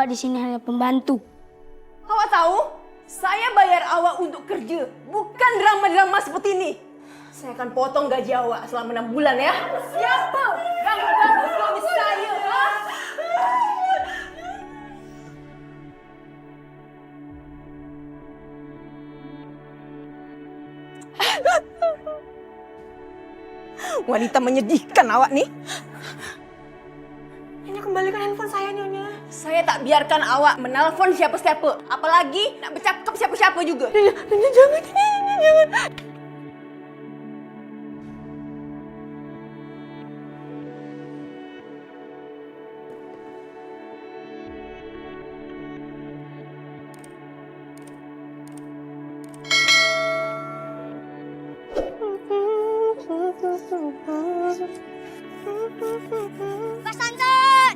awak di sini hanya pembantu. Awak tahu? Saya bayar awak untuk kerja, bukan drama-drama seperti ini. Saya akan potong gaji awak selama 6 bulan ya. Siapa? Ganggu-ganggu suami saya. Wanita menyedihkan awak nih. Nyonya kembalikan handphone saya, Nyonya. Saya tak biarkan awak menelpon siapa-siapa. Apalagi nak bercakap siapa-siapa juga. Nyonya jangan, Nyonya jangan. Mas Santet!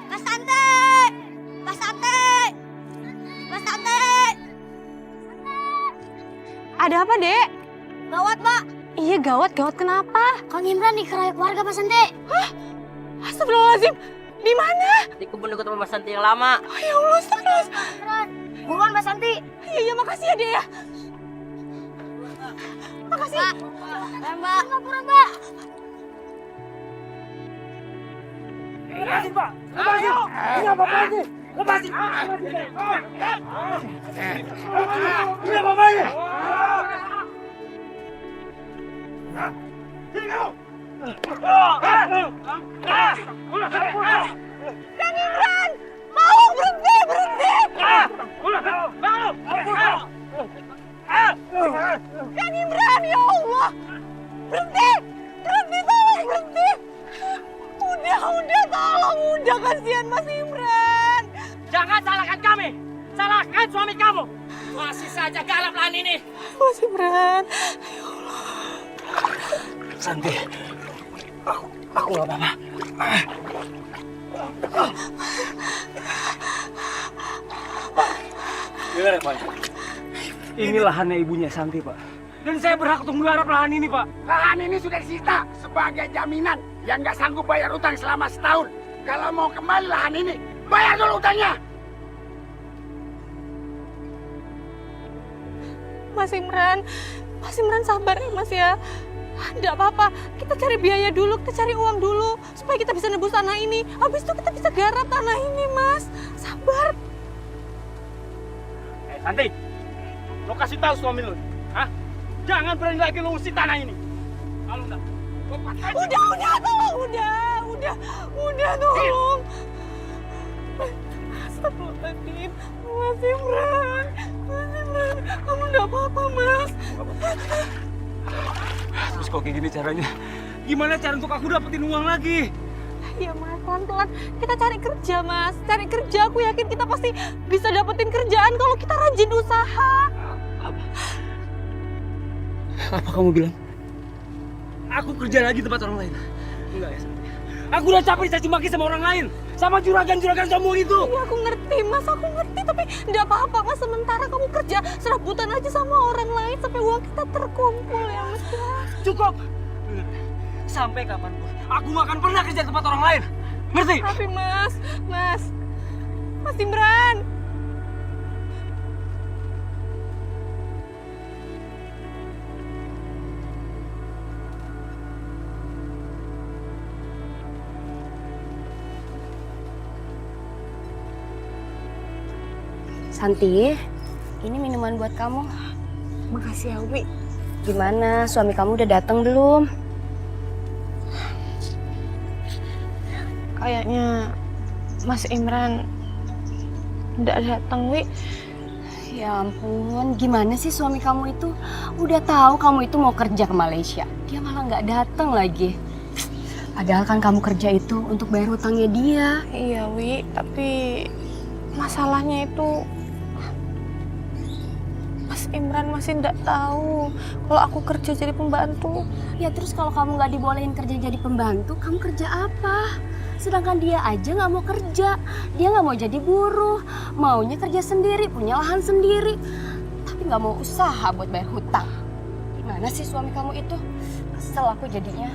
Mas Santet! Mas Santet! Mas Santet! Ada apa, Dek? Gawat, Pak. Iya, gawat kenapa? Kang Imran dikeroyok warga, Mas Santet. Astagfirullahaladzim. Di mana? Di kebun dekat rumah Santi yang lama. Oh, ya Allah, astagfirullahaladzim. Buruan, Mas Santi. Iya, makasih ya, Dek ya. Makasih. Pak. Mbak. Pura, Mbak. Lepasin, Pak! Lepasin! Ini apa-apaan sih? Lepasin! Ini apa-apaan sih? Sini kamu! Kang Imran! Mau berhenti! Kang Imran, ya Allah! Berhenti! Tolong berhenti! Udah, tolong, udah, kasihan Mas Imran. Jangan salahkan kami. Salahkan suami kamu. Masih saja galak lahan ini. Mas Imran. Santi, aku gak apa-apa. Dengar ya, Pak. Ini lahannya ibunya Santi, Pak. Dan saya berhak untuk menggarap lahan ini, Pak. Lahan ini sudah disita sebagai jaminan yang nggak sanggup bayar utang selama setahun. Kalau mau kembali lahan ini, bayar dulu utangnya. Mas Imran sabar ya Mas ya. Tidak apa-apa, kita cari biaya dulu, kita cari uang dulu. Supaya kita bisa nebus tanah ini. Habis itu kita bisa garap tanah ini, Mas. Sabar. Santi, lo kasih tahu suami lo. Hah? Jangan berani lagi lo ngusir tanah ini. Kalau enggak, lo patah. Udah, tolong, udah, tolong. Astagfirullahaladzim, Mas Imran, kamu enggak apa-apa, Mas. Terus kok kayak gini caranya? Gimana cara untuk aku dapetin uang lagi? Iya, Mas, pelan-pelan. Kita cari kerja, Mas. Cari kerja, aku yakin kita pasti bisa dapetin kerjaan kalau kita rajin usaha. Apa kamu bilang? Aku kerja lagi tempat orang lain? Enggak ya, Santi. Aku udah capek dicaci maki sama orang lain. Sama juragan-juragan sombong itu. Iya, aku ngerti, Mas. Aku ngerti. Tapi enggak apa-apa, Mas. Sementara kamu kerja serabutan aja sama orang lain sampai uang kita terkumpul ya, Mas. Cukup. Dengar, sampai kapanpun aku gak akan pernah kerja di tempat orang lain. Ngerti? Tapi, Mas Imran. Santi, ini minuman buat kamu. Makasih ya, Wi. Gimana, suami kamu udah datang belum? Kayaknya Mas Imran nggak datang, Wi. Ya ampun, gimana sih suami kamu itu? Udah tahu kamu itu mau kerja ke Malaysia, dia malah nggak datang lagi. Padahal kan kamu kerja itu untuk bayar hutangnya dia. Iya, Wi. Tapi masalahnya itu Mas Imran masih nggak tahu kalau aku kerja jadi pembantu. Ya terus kalau kamu nggak dibolehin kerja jadi pembantu, kamu kerja apa? Sedangkan dia aja nggak mau kerja, dia nggak mau jadi buruh, maunya kerja sendiri, punya lahan sendiri, tapi nggak mau usaha buat bayar hutang. Gimana sih suami kamu itu? Kesel aku jadinya.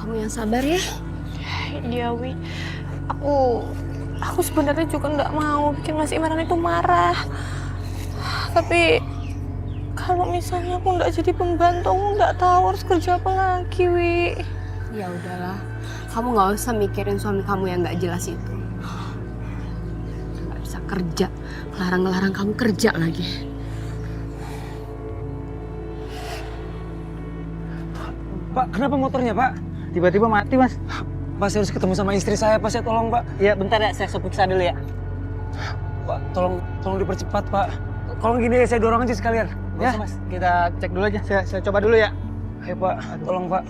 Kamu yang sabar ya. Iya, Wi. Aku sebenarnya juga nggak mau bikin Mas Imran itu marah. Tapi kalau misalnya aku nggak jadi pembantu, aku nggak tahu harus kerja apa lagi, Wi. Ya udahlah, kamu nggak usah mikirin suami kamu yang nggak jelas itu. Nggak bisa kerja, larang-larang kamu kerja lagi. Pak, kenapa motornya, Pak? Tiba-tiba mati, Mas. Pak, saya harus ketemu sama istri saya, Pak. Saya tolong, Pak. Ya, bentar ya, saya periksa dulu ya. Pak, tolong dipercepat, Pak. Kalau gini saya dorong aja sekalian. Ya, Mas. Kita cek dulu aja. Saya coba dulu ya. Ayo, Pak. Tolong, Pak.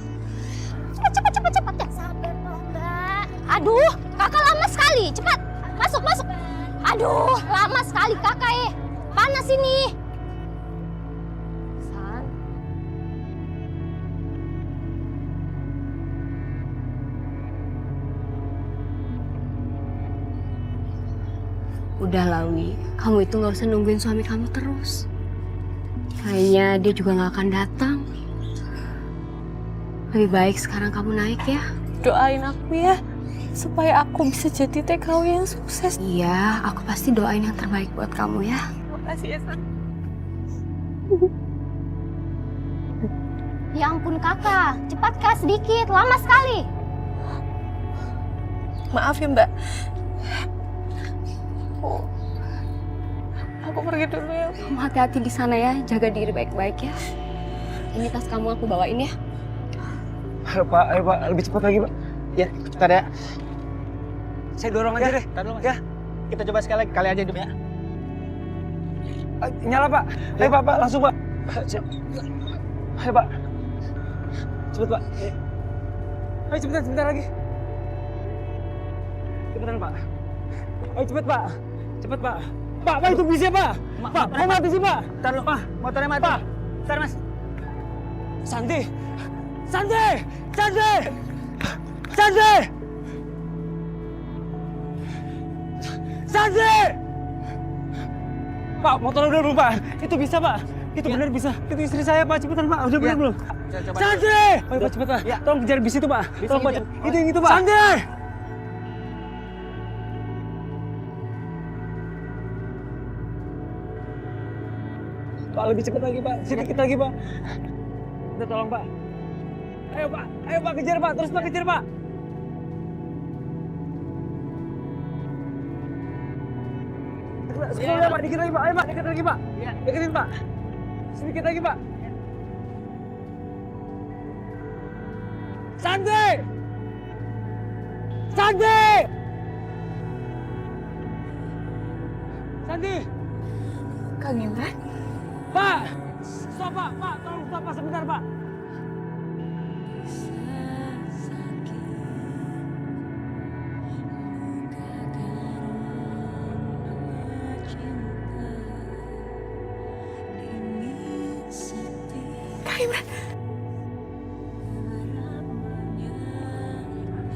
Cepat ya. Sabar dong, Mbak. Aduh, kakak lama sekali. Cepat, masuk. Aduh, lama sekali kakak. Panas ini. San. Udah lah, Wi. Kamu itu nggak usah nungguin suami kamu terus. Kayaknya dia juga nggak akan datang. Lebih baik sekarang kamu naik ya. Doain aku ya, supaya aku bisa jadi TKW yang sukses. Iya, aku pasti doain yang terbaik buat kamu ya. Makasih ya, San. Ya ampun kakak, cepat kak sedikit, lama sekali. Maaf ya, Mbak. Aku pergi dulu ya. Kamu hati-hati di sana ya, jaga diri baik-baik ya. Ini tas kamu aku bawain ya. Ayo, Pak. Lebih cepat lagi, Pak. Ya, bentar ya. Saya dorong aja deh. Bentar dulu, Mas. Ya. Kita coba sekali aja dulu ya. Nyala, Pak. Ayo, Pak. Langsung, Pak. Ayo, Pak. Cepet, Pak. Ayo, sebentar lagi. Cepetan, Pak. Ayo, cepet, Pak. Cepet, Pak. Pak, itu bisa, Pak. Pak, mau mati sih, Pak. Bentar dulu, Pak. Motornya mati. Pak. Bentar, Mas. Santi. Pak, motor udah belum, Pak? Itu bisa, Pak. Itu benar bisa. Itu istri saya, Pak. Cepetan, Pak. Udah benar belum? Saya coba. Santi! Ayo, Pak, cepet, Pak. Ya. Tolong kejar bis itu, Pak. Bis Tolong, Pak. ini, Itu yang itu, Pak. Santi! Pak, lebih cepat lagi, Pak. Sedikit lagi, Pak. Udah, tolong, Pak. Ayo, Pak. Kejar, Pak. Terus, Pak. Kejar, Pak. Sepuluh, Pak. Dikit lagi, Pak. Ayo, Pak. Dikit lagi, Pak. Deketin, Pak. Sedikit lagi, Pak. Santi! Kang Imran? Pak! Stop, Pak. Tolong stop, Pak. Sebentar, Pak. Kang Imran?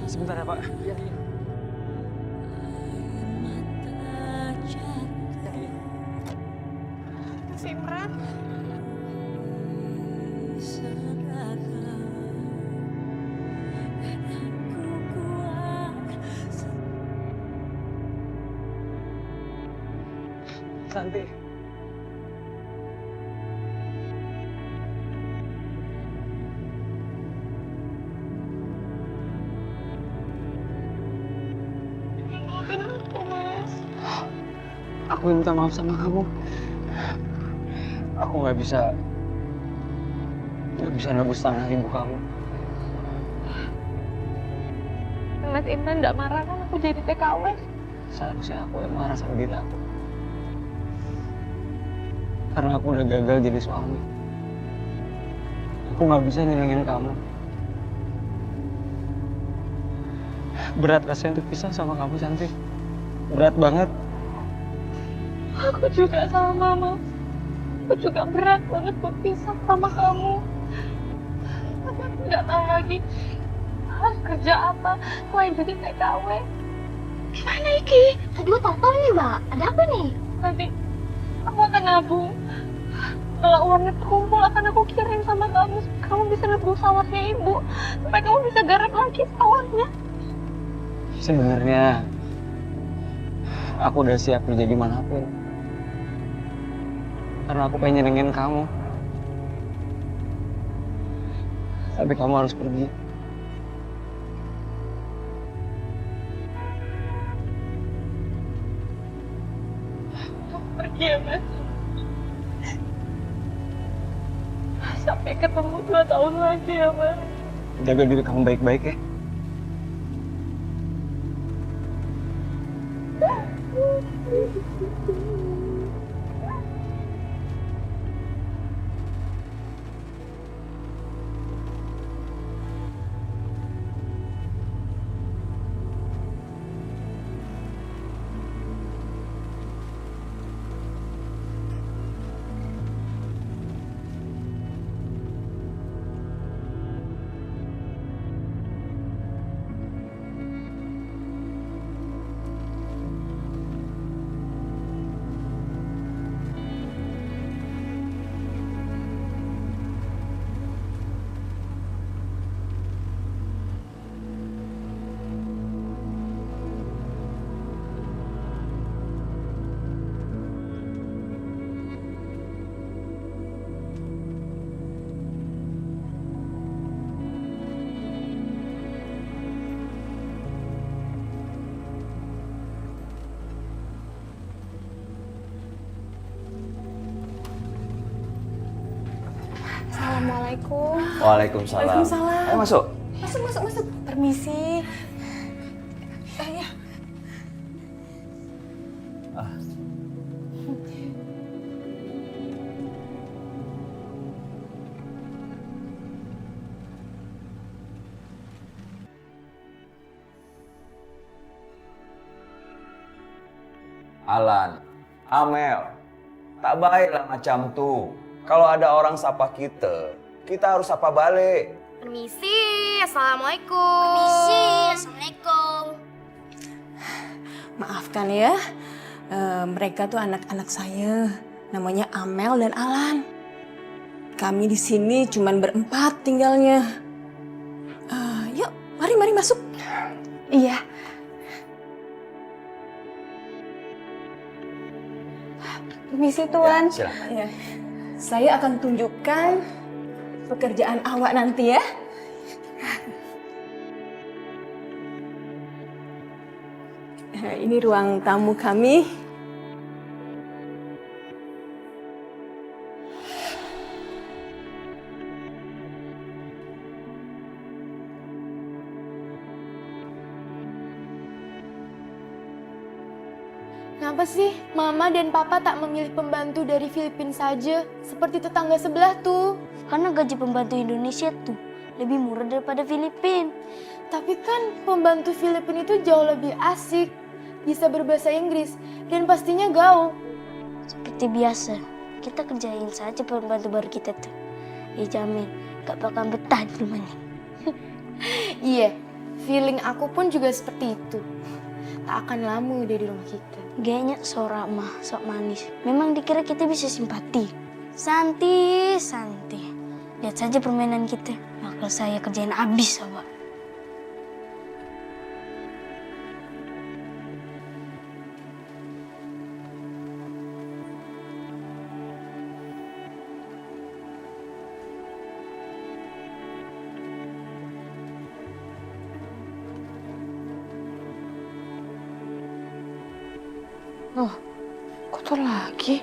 Sebentar ya, Pak. Mas Imran? Santi. Aku minta maaf sama kamu. Aku nggak bisa nebus tangan ibu kamu. Mas Imran nggak marah kan aku jadi TKW? Seharusnya aku yang marah sama diri aku. Karena aku udah gagal jadi suami. Aku nggak bisa nyenengin kamu. Berat rasanya untuk pisah sama kamu, Santi. Berat banget. Aku juga sama Mama. Aku juga berat banget berpisah sama kamu. Tapi aku nggak tahu lagi harus kerja apa selain jadi TKW. Gimana iki? Tadi lo tahu nih mbak, ada apa nih? Nanti aku akan nabung. Kalau uangnya terkumpul akan aku kirim sama kamu. Kamu bisa nebus sawahnya ibu. Supaya kamu bisa garap lagi sawahnya. Sebenarnya aku udah siap kerja dimanapun. Karena aku pengen nyenengin kamu. Tapi kamu harus pergi. Pergi ya, Mas. Sampai ketemu 2 tahun lagi ya, Mas. Jaga diri kamu baik-baik ya. Assalamualaikum. Waalaikumsalam. Waalaikumsalam. Ayo masuk. Masuk. Permisi. Ya. Alan, Amel, tak baiklah macam tuh. Kalau ada orang sapa kita harus sapa balik. Permisi, assalamualaikum. Permisi, assalamualaikum. Maafkan ya, mereka tuh anak-anak saya, namanya Amel dan Alan. Kami di sini cuman berempat tinggalnya. Yuk, mari masuk. Iya. Permisi Tuan. Ya, silakan. Ya. Saya akan tunjukkan pekerjaan awak nanti ya. Ini ruang tamu kami. Kenapa sih Mama dan Papa tak memilih pembantu dari Filipina saja, seperti tetangga sebelah tuh? Karena gaji pembantu Indonesia tuh lebih murah daripada Filipina. Tapi kan pembantu Filipina itu jauh lebih asik, bisa berbahasa Inggris, dan pastinya gaul. Seperti biasa, kita kerjain saja pembantu baru kita tuh. Ya jamin, gak bakal betah di rumahnya. Iya, feeling aku pun juga seperti itu. Tak akan lama dia di rumah kita. Gayanya sok ramah, sok manis. Memang dikira kita bisa simpati. Santi. Lihat saja permainan kita. Bakal saya kerjain abis, Abah. Oh, kotor lagi.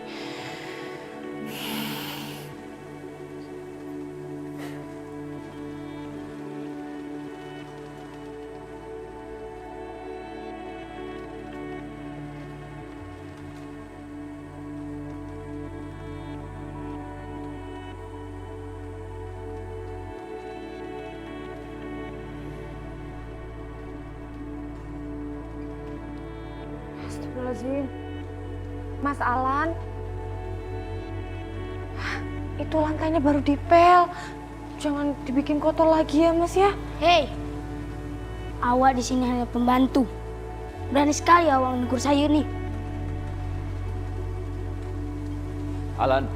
Astagfirullahaladzim. Mas Alan, itu lantainya baru dipel. Jangan dibikin kotor lagi ya, Mas ya. Hei, awak di sini hanya pembantu. Berani sekali awak menegur saya nih. Alan.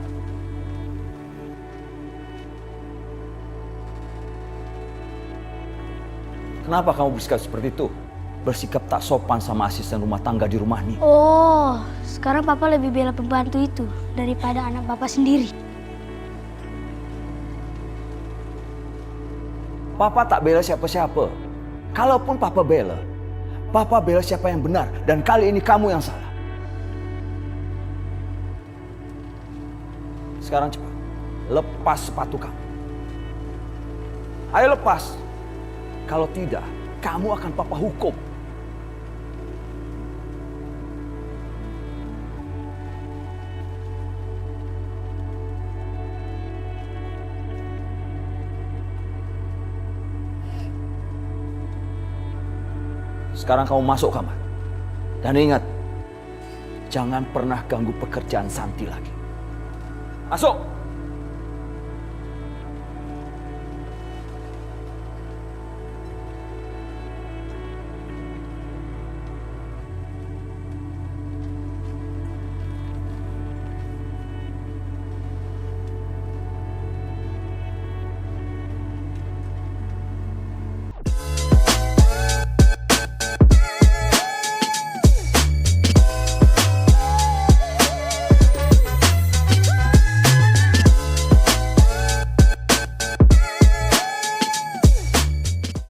Kenapa kamu bersikap seperti itu? bersikap tak sopan sama asisten rumah tangga di rumah ini. Oh, sekarang papa lebih bela pembantu itu daripada anak papa sendiri. Papa tak bela siapa-siapa. Kalaupun Papa bela siapa yang benar. Dan kali ini kamu yang salah. Sekarang cepat, lepas sepatu kamu. Ayo lepas. Kalau tidak, kamu akan Papa hukum. Sekarang kamu masuk kamar. Dan ingat, jangan pernah ganggu pekerjaan Santi lagi. Masuk!